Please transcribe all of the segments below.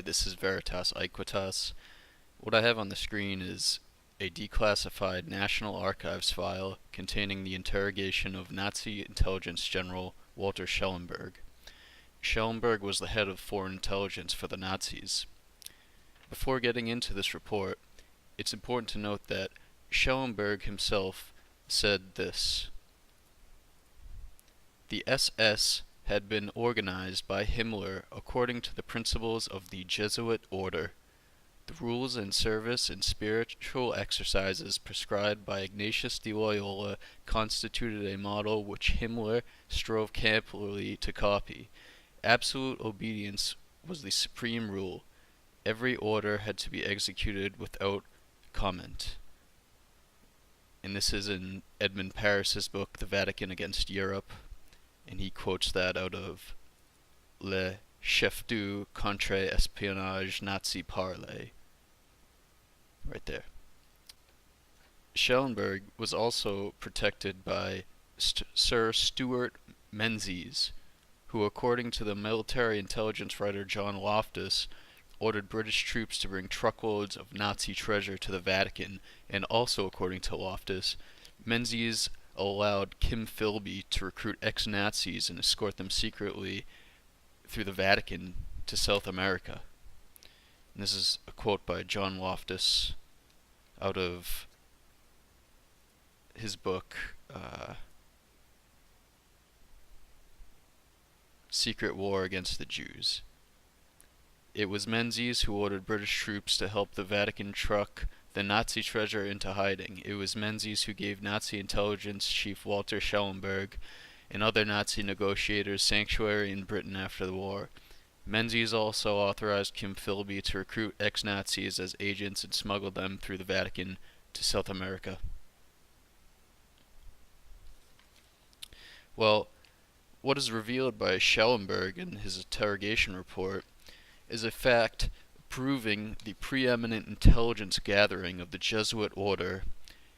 this is Veritas Aequitas. What I have on the screen is a declassified National Archives file containing the interrogation of Nazi intelligence general Walter Schellenberg. Schellenberg was the head of foreign intelligence for the Nazis. Before getting into this report, it's important to note that Schellenberg himself said this: "The SS had been organized by Himmler according to the principles of the Jesuit Order. The rules and service and spiritual exercises prescribed by Ignatius de Loyola constituted a model which Himmler strove carefully to copy. Absolute obedience was the supreme rule. Every order had to be executed without comment." And this is in Edmund Paris's book, The Vatican Against Europe, and he quotes that out of Le Chef du contre-espionnage Nazi parle. Right there. Schellenberg was also protected by Sir Stuart Menzies, who, according to the military intelligence writer John Loftus, ordered British troops to bring truckloads of Nazi treasure to the Vatican, and also according to Loftus, Menzies allowed Kim Philby to recruit ex-Nazis and escort them secretly through the Vatican to South America. And this is a quote by John Loftus out of his book, Secret War Against the Jews. It was Menzies who ordered British troops to help the Vatican truck the Nazi treasure into hiding. It was Menzies who gave Nazi intelligence chief Walter Schellenberg and other Nazi negotiators sanctuary in Britain after the war. Menzies also authorized Kim Philby to recruit ex-Nazis as agents and smuggle them through the Vatican to South America. Well, what is revealed by Schellenberg in his interrogation report is a fact proving the preeminent intelligence gathering of the Jesuit Order,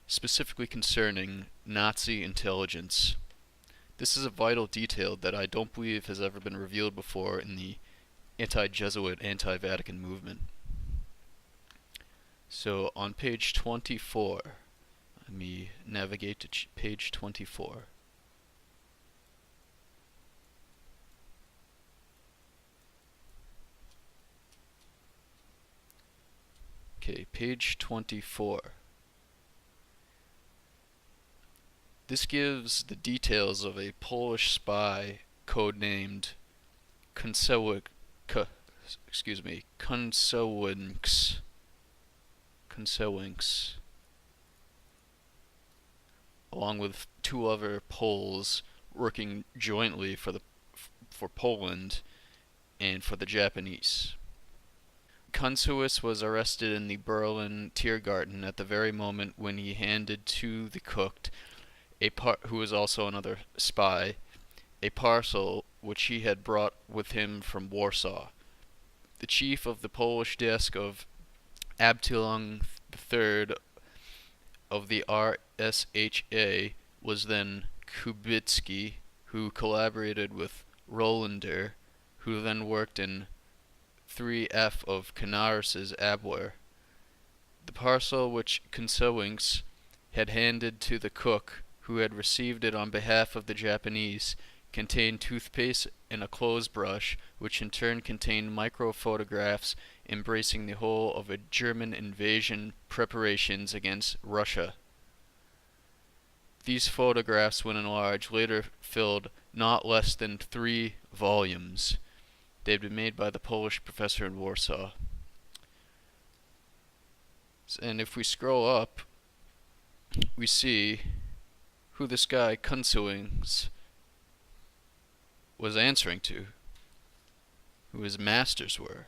specifically concerning Nazi intelligence. This is a vital detail that I don't believe has ever been revealed before in the anti-Jesuit, anti-Vatican movement. So on page 24, let me navigate to page 24. Okay, page 24. This gives the details of a Polish spy codenamed Konsewinks, along with two other Poles working jointly for Poland and for the Japanese. Konsewinks was arrested in the Berlin Tiergarten at the very moment when he handed to the cook, who was also another spy, a parcel which he had brought with him from Warsaw. The chief of the Polish desk of Abteilung III of the RSHA was then Kubicki, who collaborated with Rolander, who then worked in 3F of Canaris's Abwehr. The parcel which Konsewinks had handed to the cook, who had received it on behalf of the Japanese, contained toothpaste and a clothes brush, which in turn contained microphotographs embracing the whole of a German invasion preparations against Russia. These photographs, when enlarged, later filled not less than 3 volumes. They had been made by the Polish professor in Warsaw. And if we scroll up, we see who this guy Konsewinks was answering to, who his masters were.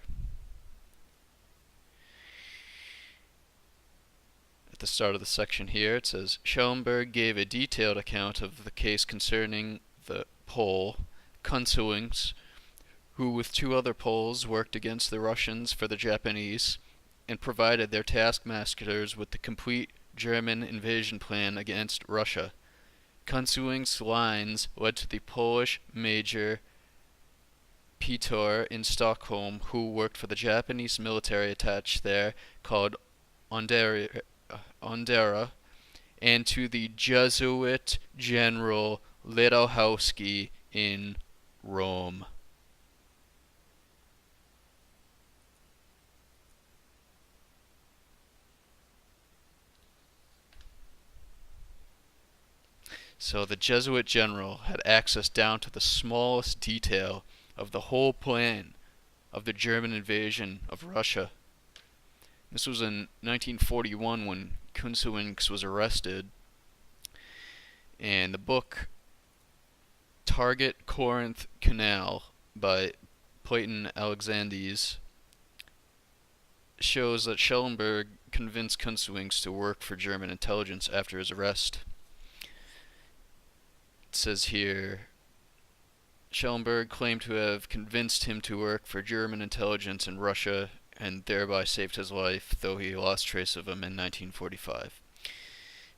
At the start of the section here, it says, Schellenberg gave a detailed account of the case concerning the Pole, Konsewinks, who with 2 other Poles worked against the Russians for the Japanese, and provided their taskmasters with the complete German invasion plan against Russia. Konsewinks' lines led to the Polish Major Peter in Stockholm who worked for the Japanese military attaché there called Ondera, and to the Jesuit General Lidowski in Rome. So the Jesuit general had access down to the smallest detail of the whole plan of the German invasion of Russia. This was in 1941 when Kunzewinks was arrested, and the book Target Corinth Canal by Platon Alexandres shows that Schellenberg convinced Kunzewinks to work for German intelligence after his arrest. It says here, Schellenberg claimed to have convinced him to work for German intelligence in Russia and thereby saved his life, though he lost trace of him in 1945.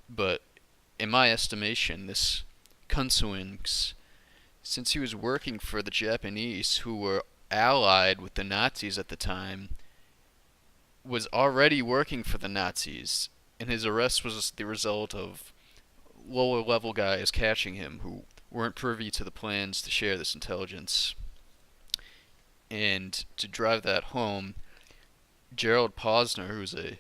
But in my estimation, this Kunzewinks, since he was working for the Japanese, who were allied with the Nazis at the time, was already working for the Nazis, and his arrest was the result of lower level guys catching him who weren't privy to the plans to share this intelligence. And to drive that home, Gerald Posner, who's a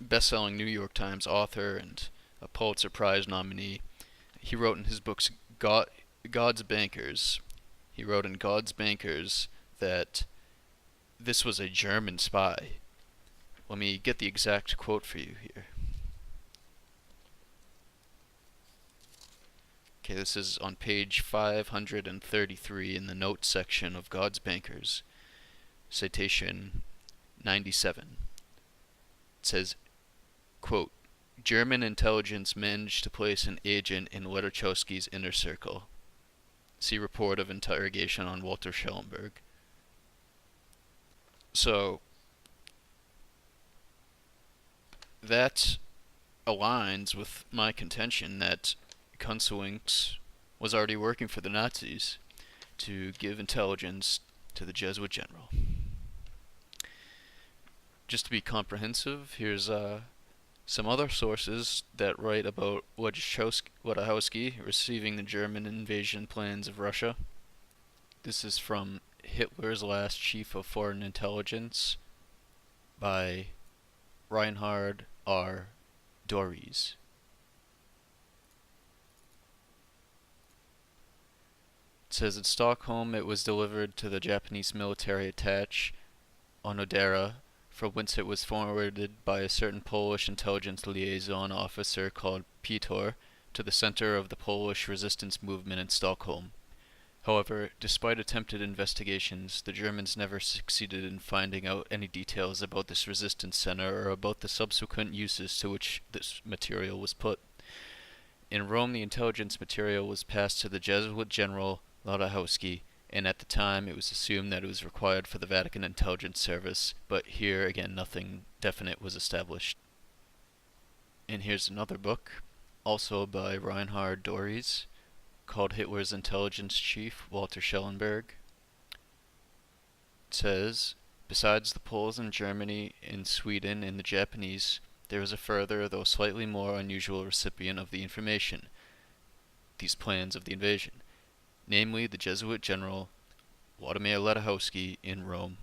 best-selling New York Times author and a Pulitzer Prize nominee, he wrote in his books God's Bankers. He wrote in God's Bankers that this was a German spy. Let me get the exact quote for you here. Okay, this is on page 533 in the notes section of God's Bankers, citation 97. It says, quote, German intelligence managed to place an agent in Ledachowski's inner circle. See report of interrogation on Walter Schellenberg. So, that aligns with my contention that Kunzewinks was already working for the Nazis to give intelligence to the Jesuit general. Just to be comprehensive, here's some other sources that write about Ledachowski receiving the German invasion plans of Russia. This is from Hitler's Last Chief of Foreign Intelligence by Reinhard R. Dories. It says in Stockholm it was delivered to the Japanese military attaché on Odera, from whence it was forwarded by a certain Polish intelligence liaison officer called Peter to the center of the Polish resistance movement in Stockholm. However, despite attempted investigations, the Germans never succeeded in finding out any details about this resistance center or about the subsequent uses to which this material was put. In Rome, the intelligence material was passed to the Jesuit general Ledachowski, and at the time it was assumed that it was required for the Vatican intelligence service, but here again nothing definite was established. And here's another book, also by Reinhard Dories, called Hitler's Intelligence Chief, Walter Schellenberg. It says, besides the Poles in Germany, in Sweden, and the Japanese, there was a further, though slightly more unusual recipient of the information, these plans of the invasion, namely the Jesuit general Władimir Ledachowski in Rome.